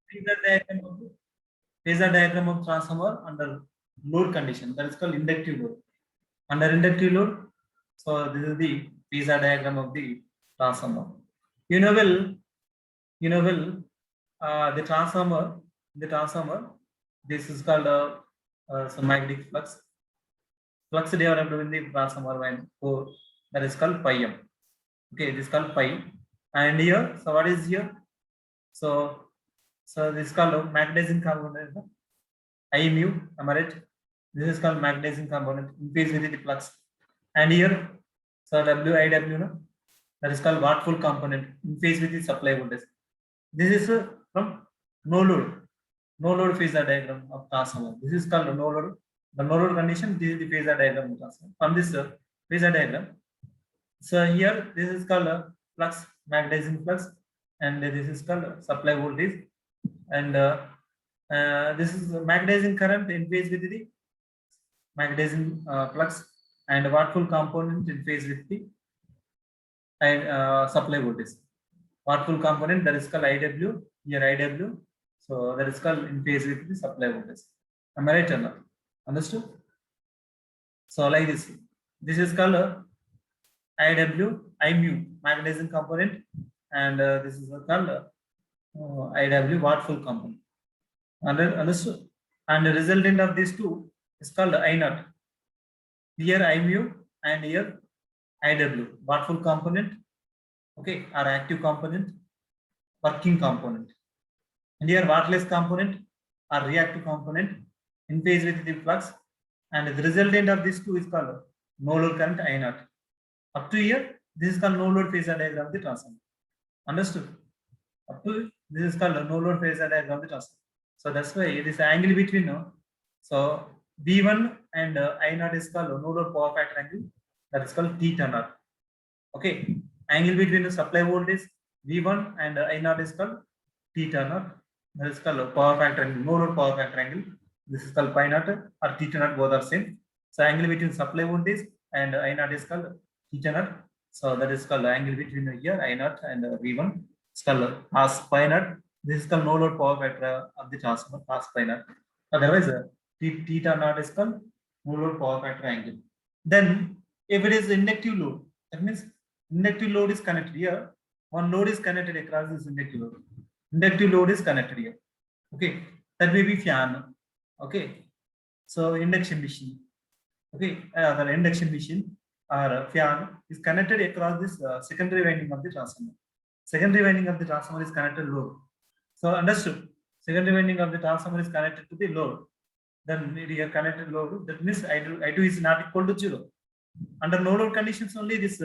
phasor diagram of phasor diagram of transformer under load condition, that is called inductive load. Under inductive load, so this is the phasor diagram of the transformer. You know well, the transformer, this is called some magnetic flux. Flux developed in the transformer when that is called pi m. Okay, this is called pi. And here, so what is here? So this is called magnetizing component, I mu, am I right? This is called magnetizing component in phase with the flux. And here, so WIW, no? That is called wattful component in phase with the supply voltage. This is from no load phasor diagram of transformer. This is called no load. The no load condition, this is the phasor diagram of transformer. From this phasor diagram, so here this is called flux, magnetizing flux, and this is called supply voltage, and this is magnetizing current in phase with the magnetizing flux, and wattful component in phase with the supply voltage. Wattful component, that is called IW, here IW, so that is called in phase with the supply voltage. Am I right or not? Understood? So like this is called IW, I mu, magnetizing component, and this is called IW, wattful component. Understood? And the resultant of these two is called I naught. Here I mu and here IW, wattful component, okay, or active component, working component. And here wattless component or reactive component in phase with the flux, and the resultant of these two is called no load current I naught. Up to here, this is called no load phasor diagram of the transformer. Understood? Up to this is called no load phasor diagram of the transformer. So that's why it is angle between so V1 and I naught is called no load power factor angle, that is called theta naught. Okay, angle between the supply voltage V1 and I naught is called theta naught, that is called power factor angle, no load power factor angle. This is called pi naught or theta naught, both are same. So angle between supply voltage and I naught is called theta naught. So that is called angle between here I naught and V1. It's called cos pi naught. This is called no load power factor of the transformer, cos pi naught. Otherwise, theta naught is called no load power factor angle. Then, if it is inductive load, that means inductive load is connected here. One load is connected across this inductive load. Inductive load is connected here. Okay, that may be fan. Okay, so induction machine. Okay, the induction machine or fan is connected across this secondary winding of the transformer. Secondary winding of the transformer is connected load. So understood. Secondary winding of the transformer is connected to the load. Then we are connected load. That means I2 is not equal to 0. Under no load conditions only this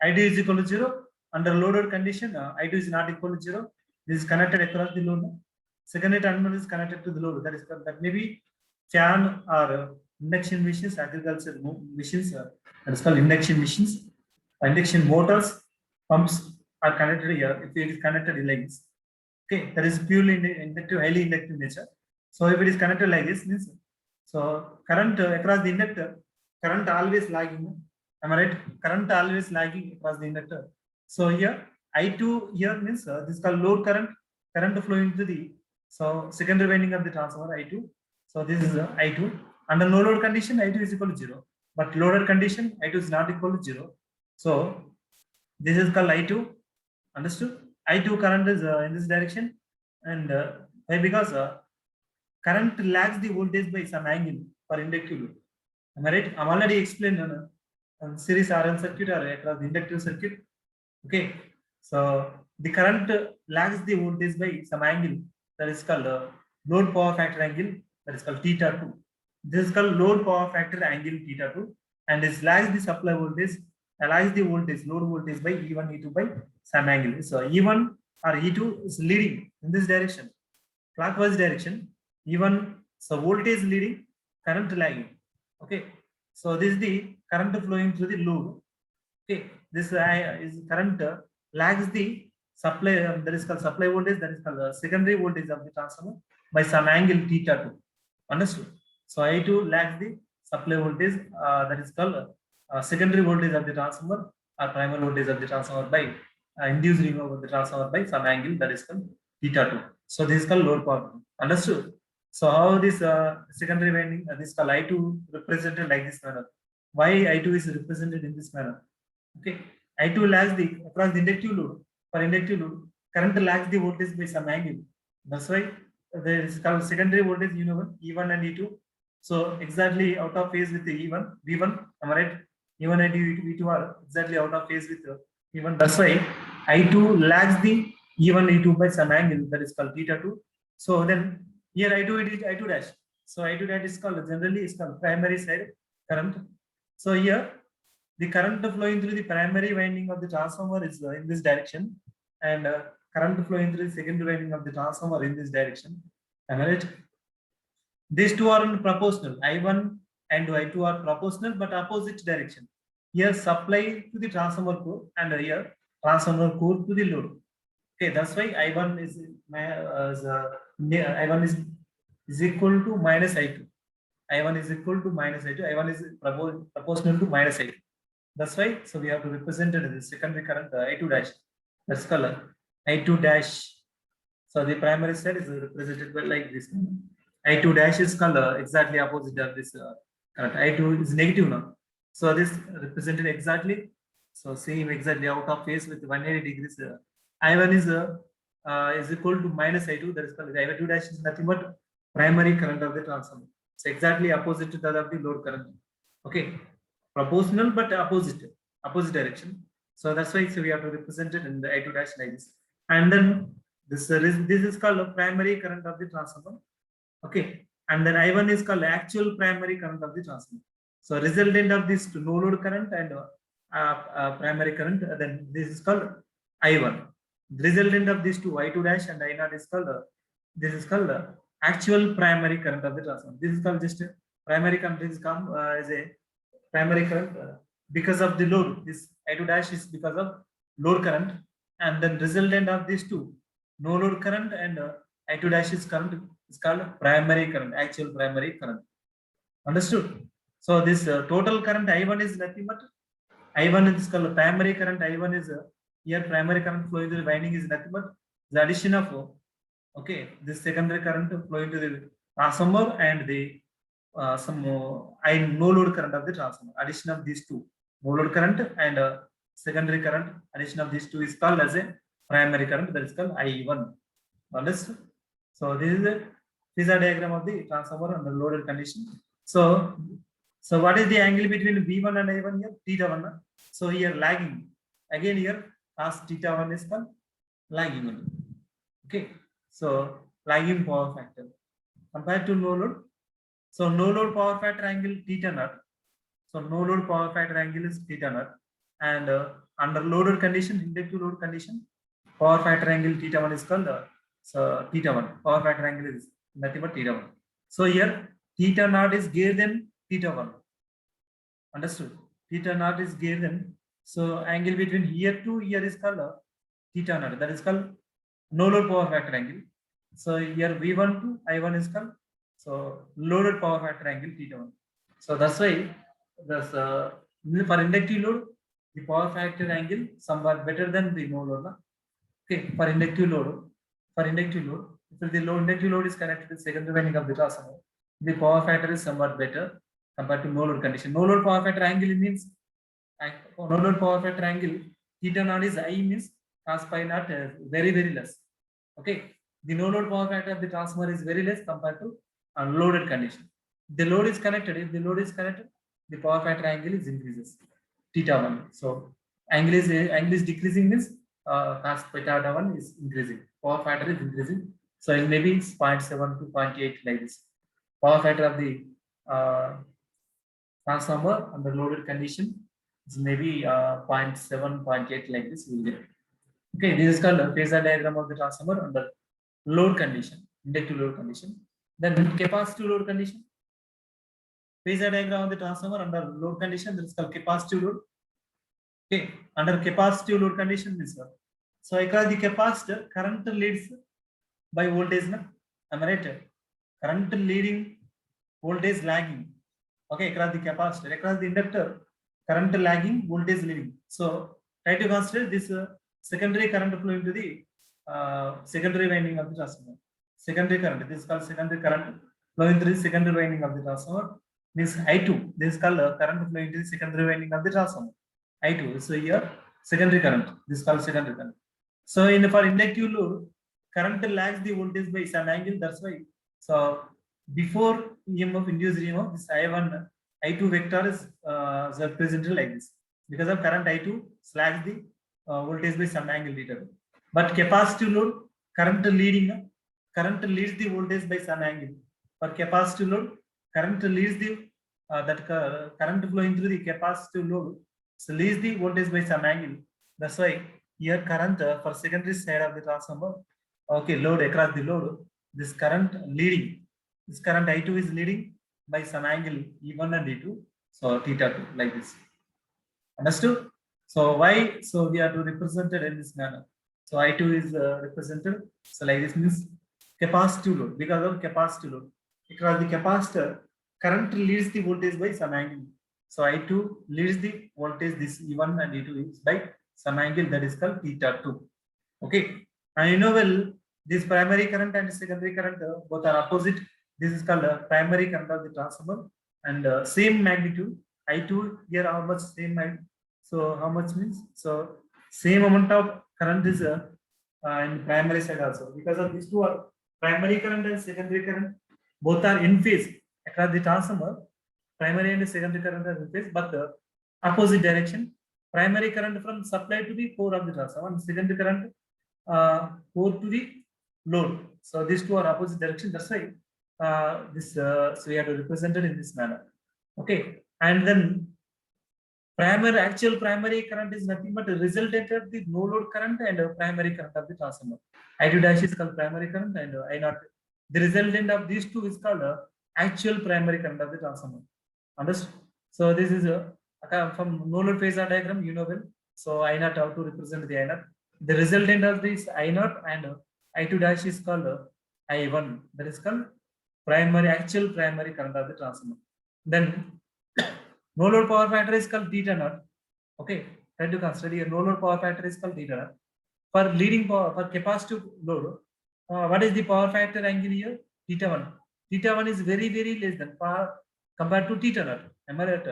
I2 is equal to 0. Under loaded condition I2 is not equal to 0. This is connected across the load. Secondary terminal is connected to the load. That may be fan or induction machines, agriculture machines. That is called induction machines. Induction motors, pumps are connected here. If it is connected like this, okay, that is purely inductive, highly inductive nature. So if it is connected like this, means so current across the inductor, current always lagging. Am I right? Current always lagging across the inductor. So here I2 here means this is called load current. Current flowing to the secondary winding of the transformer I2. So this is I2. Under no load condition, I2 is equal to 0. But loaded condition, I2 is not equal to 0. So this is called I2. Understood? I2 current is in this direction, and why? Because current lags the voltage by some angle for inductive load. Am I right? I'm already explained on series RL circuit or across the inductive circuit. Okay, so the current lags the voltage by some angle, that is called load power factor angle, that is called theta 2. This is called load power factor angle theta 2, and this lags the supply voltage, lags the voltage, load voltage by E1, E2 by some angle. So E1 or E2 is leading in this direction, clockwise direction. E1, so voltage leading, current lagging. Okay, so this is the current flowing through the load. Okay, this is current lags the supply, that is called supply voltage, that is called secondary voltage of the transformer by some angle theta 2. Understood? So I2 lags the supply voltage, that is called secondary voltage of the transformer or primary voltage of the transformer by induced removal of the transformer by some angle, that is called theta 2. So this is called load power. Understood? So how this secondary winding, this is called I2 represented like this manner. Why I2 is represented in this manner? Okay, I2 lags the across the inductive load. For inductive load, current lags the voltage by some angle. That's why there is called secondary voltage, you know, E1 and E2. So exactly out of phase with the E1, V1, am I right? E1 and E2 are exactly out of phase with E1. That's why I2 lags the E1, E2 by some angle, that is called theta 2. So then here I2 it is I2 dash. So I2 dash is called generally is called primary side current. So here the current flowing through the primary winding of the transformer is in this direction, and current flowing through the secondary winding of the transformer in this direction. Am I right? These two are proportional. I1 and I2 are proportional but opposite direction. Here supply to the transformer core, and here transformer core to the load. Okay, that's why I1 is I1 is equal to minus I2. I1 is equal to minus I2. I1 is proportional to minus I2. That's why, so we have to represent it as the secondary current I2 dash. That's called I2 dash. So the primary side is represented by like this. I2 dash is called exactly opposite of this current. I2 is negative now. So this represented exactly. So same exactly out of phase with 180 degrees. I1 is equal to minus I2. That is called I2 dash is nothing but primary current of the transformer. So exactly opposite to that of the load current. Okay, proportional but opposite direction. So that's why so we have to represent it in the I2 dash like this. And then this is called a primary current of the transformer. Okay, and then I1 is called actual primary current of the transformer. So resultant of this no load current and primary current, then this is called I1. Resultant of these two I2 dash and I0 is called this is called actual primary current of the transformer. This is called just primary current is come as a primary current because of the load. This I2 dash is because of load current, and then resultant of these two no load current and I2 dash is current is called primary current, actual primary current. Understood? So this total current I1 is nothing but I1 is called primary current. I1 is here primary current flowing through the winding is nothing but the addition of okay, this secondary current flowing to the transformer and the some no load current of the transformer. Addition of these two, no load current and secondary current, addition of these two is called as a primary current, that is called I1. Understood? So this is a phasor diagram of the transformer under loaded condition. So what is the angle between V1 and I1 here? Theta 1. So here lagging. Again here cos theta 1 is called lagging only. Okay. So lagging power factor compared to no load. So no load power factor angle theta naught. So no load power factor angle is theta naught, and under loaded condition, inductive load condition, power factor angle theta 1 is called so theta 1. Power factor angle is nothing but theta 1. So here theta naught is greater than theta 1. Understood? Theta naught is greater than, so angle between here to here is called theta naught. That is called no load power factor angle. So here V1 to I1 is called so loaded power factor angle theta 1. So that's why this for inductive load the power factor angle somewhat better than the no load. Okay, for inductive load, if the inductive load is connected to the secondary winding of the transformer, the power factor is somewhat better compared to no load condition. No load power factor angle means no load power factor angle theta naught is I means cos pi naught very less. Okay, the no load power factor of the transformer is very less compared to unloaded condition. The load is connected. If the load is connected, the power factor angle is increases theta 1. So angle is decreasing means cos theta 1 is increasing. Power factor is increasing. So it may be 0.7 to 0.8 like this. Power factor of the transformer under loaded condition is maybe 0.7, 0.8 like this. We'll get. Okay, this is called a phasor diagram of the transformer under load condition, inductive load condition. Then capacitive load condition. Phasor diagram of the transformer under load condition, that is called capacitive load. Okay, under capacitive load condition, this one. So across the capacitor, current leads by voltage. Am I right? Current leading, voltage lagging. Okay, across the capacitor, across the inductor, current lagging, voltage leading. So try to consider this secondary current flow into the secondary winding of the transformer. secondary current. This is called secondary current flowing through the secondary winding of the transformer. Means I2. This is called current flowing through the secondary winding of the transformer. I2. So here secondary current. This is called secondary current. So in for inductive load, current lags the voltage by some angle. That's why. So before EMF induced EMF, this I1 I2 vector is represented like this. Because of current I2 slags the voltage by some angle theta. But capacitive load, current leads the voltage by some angle. For capacitive load, current leads the current flowing through the capacitive load, so leads the voltage by some angle. That's why here current for secondary side of the transformer, okay, load across the load, this current leading, this current I2 is leading by some angle E1 and E2, so theta 2 like this. Understood? So why? So we are to represent it in this manner. So I2 is represented. So like this means capacitive load. Because of capacitive load, across the capacitor, current leads the voltage by some angle. So I2 leads the voltage. This E1 and E2 is by some angle, that is called theta 2. Okay. And you know well, this primary current and secondary current both are opposite. This is called primary current of the transformer, and same magnitude. I2 here how much same magnitude. So how much means, so same amount of current is in primary side also. Because of these two are primary current and secondary current, both are in phase across the transformer. Primary and secondary current are in phase, but the opposite direction. Primary current from supply to the core of the transformer, and secondary current core to the load. So these two are opposite direction. That's why this so we have to represent it in this manner. Okay, and then actual primary current is nothing but a resultant of the no load current and primary current of the transformer. I2 dash is called primary current, and I0. The resultant of these two is called actual primary current of the transformer. Understood? So this is from no load phasor diagram, you know well. So I0, how to represent the I0. The resultant of this I0 and I2 dash is called I1. That is called actual primary current of the transformer. Then no load power factor is called theta naught. Okay, try to consider here. No load power factor is called theta naught. For leading power, for capacitive load, what is the power factor angle here? Theta 1. Theta 1 is very, very less than compared to theta naught. Am I right?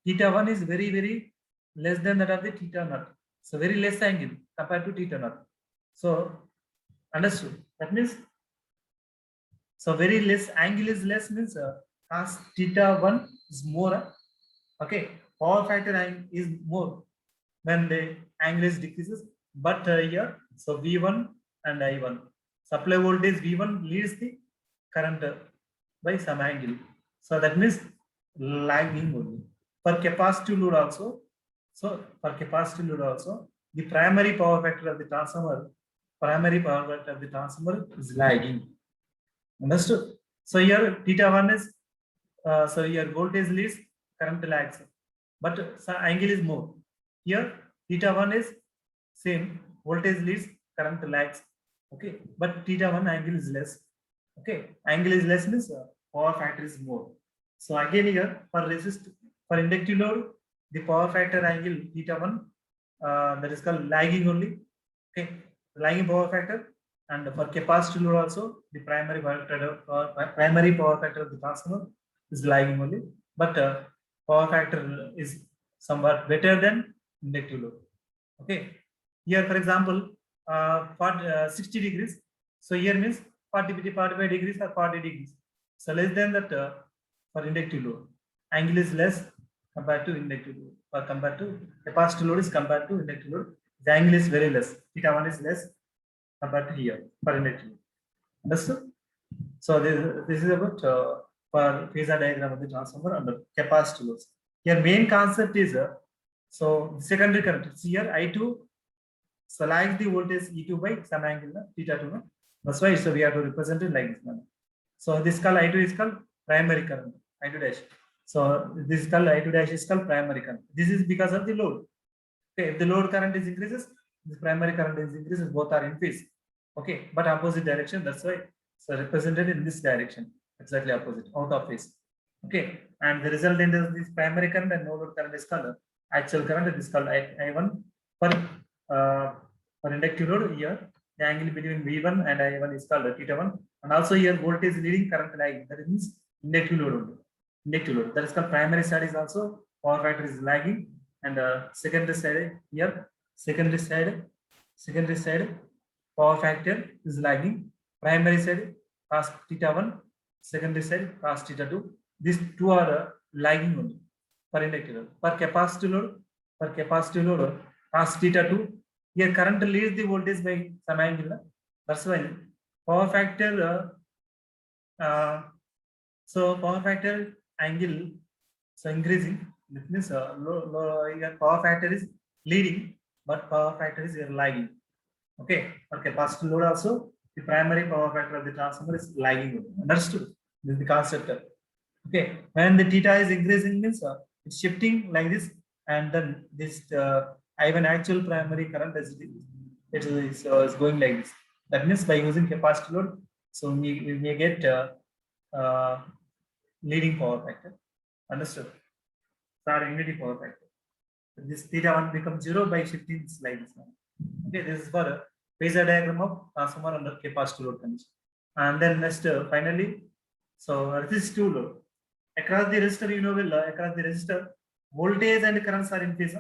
Theta 1 is very, very less than that of the theta naught. So very less angle compared to theta naught. So understood? That means, so very less angle is less means cos theta 1 is more. Okay, power factor is more when the angle is decreases. But here, so V1 and I1, supply voltage V1 leads the current by some angle. So that means lagging only. For capacitive load also, so for capacitive load also, the primary power factor of the transformer, is lagging. Understood? So here theta 1 is, so here voltage leads, current lags, but angle is more. Here theta 1 is same, voltage leads, current lags. Okay, but theta 1 angle is less. Okay, angle is less means power factor is more. So again here for inductive load, the power factor angle theta 1 that is called lagging only. Okay, lagging power factor. And for capacitive load also, the primary power factor of the transformer is lagging only, but power factor is somewhat better than inductive load. Okay, here for example, 60 degrees. So here means 45 degrees or 40 degrees. So less than that for inductive load. Angle is less compared to inductive load, or compared to capacitive load is compared to inductive load. The angle is very less. Theta 1 is less compared to here for inductive load. Understood? So this is about for phasor diagram of the transformer under capacitive loads. Here main concept is so secondary current. See here I2 lags the voltage E2 by some angle theta 2. That's why so we have to represent it like this manner. So this called I2 is called primary current, I2 dash. So this is called I2 dash is called primary current. This is because of the load. Okay, if the load current is increases, the primary current is increases, both are in phase. Okay, but opposite direction. That's why so represented in this direction, exactly opposite, out of phase. Okay, and the resultant is this primary current, and no load current is called actual current. It is called I1 for inductive load. Here the angle between V1 and I1 is called theta1. And also here voltage leading, current lagging. That means inductive load. Inductive load. That is called primary side is also power factor is lagging, and secondary side here secondary side power factor is lagging. Primary side cos theta1, secondary side cos theta2. These two are lagging only for inductive load. For capacitive load cos theta2, here current leads the voltage by some angle. That's why power factor so power factor angle so increasing. That means power factor is leading, but power factor is lagging. Okay, for capacitive load also the primary power factor of the transformer is lagging. Understood? This is the concept. Okay, when the theta is increasing means it's shifting like this, and then this I1 actual primary current is going like this. That means by using capacitive load, so we may get leading power factor. Understood? Or unity power factor. This theta1 becomes 0 by shifting like this. Okay, this is for phasor diagram of transformer under capacitive load condition. And then next finally, so resistive load. Across the resistor, you know well, across the resistor, voltage and currents are in phase.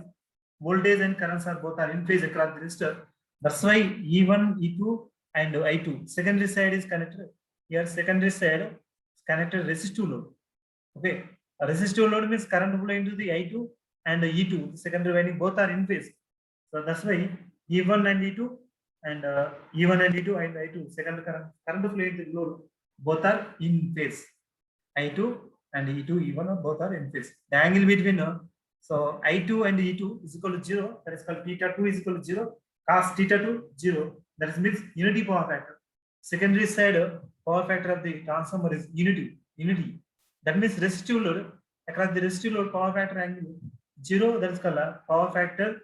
Voltage and currents are both are in phase across the resistor. That's why E1, E2 and I2. Secondary side is connected. Here secondary side is connected resistive load. Okay, a resistive load means current flow into the I2 and E2. The secondary winding both are in phase. So that's why E1 and E2 and E1 and E2 and I2 secondary current flow into the load both are in phase. I2 and E2, E1 both are in phase. The angle between so I2 and E2 is equal to 0. That is called theta2 is equal to 0. Cos theta2 0. That means unity power factor. Secondary side power factor of the transformer is unity. That means resistive load across the resistive load power factor angle 0. That is called power factor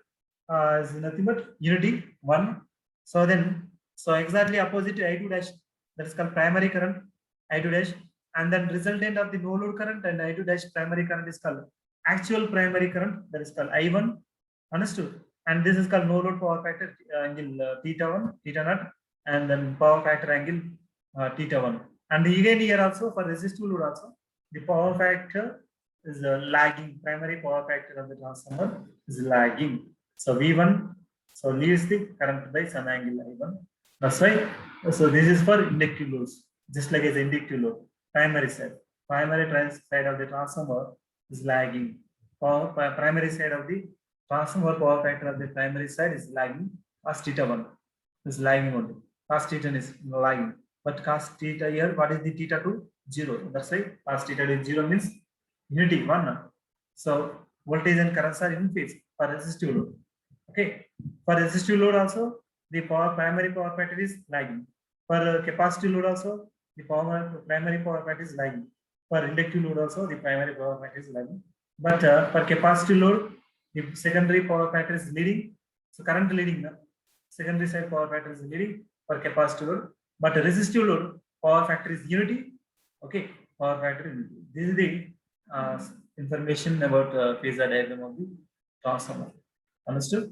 is nothing but unity 1. So then so exactly opposite to I2 dash, that is called primary current I2 dash, and then resultant of the no load current and I2 dash primary current is called actual primary current, that is called I1. Understood? And this is called no load power factor angle theta1, theta naught, and then power factor angle theta1. And again here also for resistive load also the power factor is lagging. Primary power factor of the transformer is lagging. So V1 so leads the current by some angle I1. That's why so this is for inductive loads, just like as inductive load. Primary side of the transformer is lagging. Primary side of the transformer power factor of the primary side is lagging. Cos theta1 is lagging only. Cos theta is lagging. But cos theta here, what is the theta2? 0. That's why cos theta is 0 means unity 1. So voltage and currents are in phase for resistive load. Okay. For resistive load also the primary power factor is lagging. For capacitive load also the primary power factor is lagging. For inductive load also the primary power factor is lagging. But for capacitive load the secondary power factor is leading. So current leading, secondary side power factor is leading for capacitive load. But resistive load power factor is unity. Okay, power factor unity. This is the information about phasor diagram of the transformer. Understood?